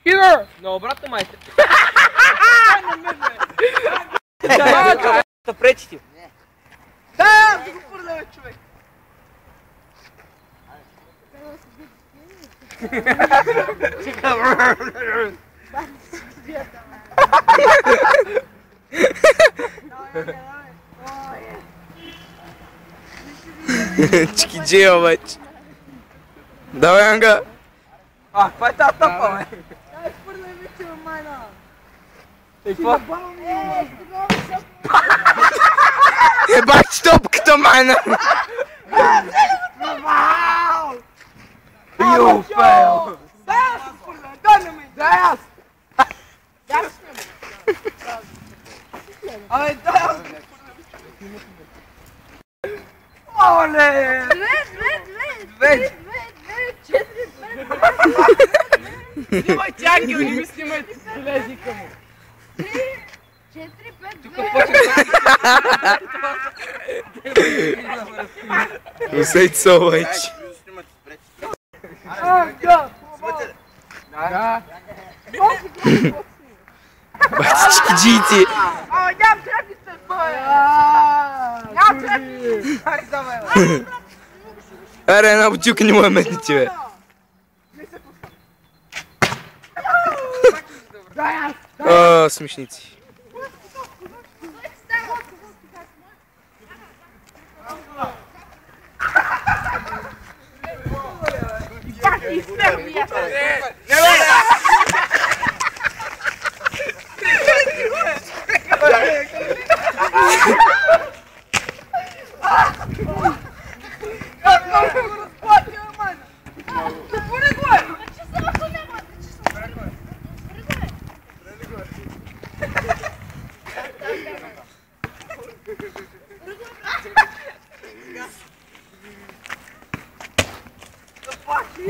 Хидър! На обратно, майстер. Да пречи ти. Да го фърля, човек. Чикиджия, обаче. Давай, Анга. Каква е тази тъпа, бе? Дай, фърляй вече, майна. И какво? Ебать топката, майна. You fail! Дай аз се фърля, дай на мен. Дай аз! Дай аз не. Абе, дай аз не. Оле! Две! Снимай тяги, не ми снимай белезика му. 4, 5, Тук 2. почва. Усейте се, обаче. Да. Бати чикиджиите. Абе, нямам трепница, бе. Нямам трепница. Ай, давай, бе. Аре, една бутилка не му я метнете, бе. О, смешници.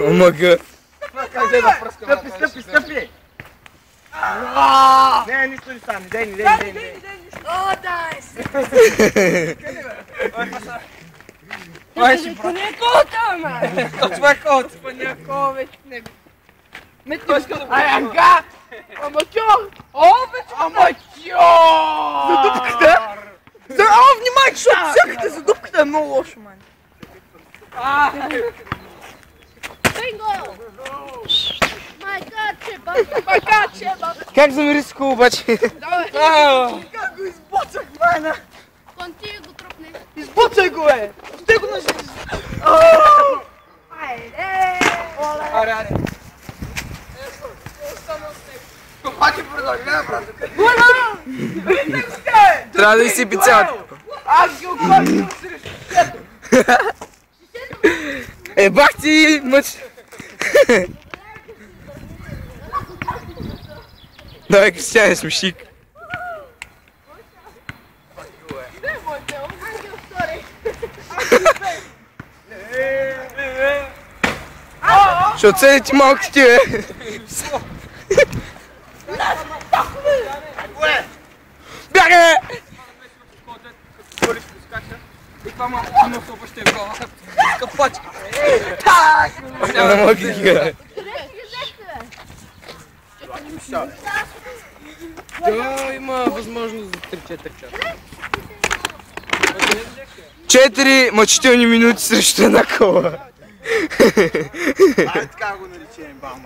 Омага. Стъпи, стъпи! Не, нищо не стане, дей. О, дай се. Ой, си брат. Не колта, ме. Това е код. Някакво вече не. Ай, Анга! Аматьор! О, вече! Аматьор! За дупката? Внимай, защото всякате за дупката е много лошо, ман. Бинго! Майкаче, баба! Макаче, баба! Как замери с хубаво, обаче? Давай! Как го избуцах, майна? Конти го тропне. Избуцай го, бе! Сте го на жизнь! Айде! Аре. Пати продължава, брат. Гола! Вижте го сте! Трябва да изсипи цялата. Аз ги обърнам срещу шето! Ебах ти, мъч. Давай, Кристияне, смешик. Ангел стори. Ще оцели ти малки ти, бе. Бягай, бе! И това малко кино се объще в главата. Капачка. Не мога да ги гара. Къде си ги взехте, бе? Да, има възможност за 3-4 часа. 4 мъчителни минути срещу една кола. Така го наречем, бам.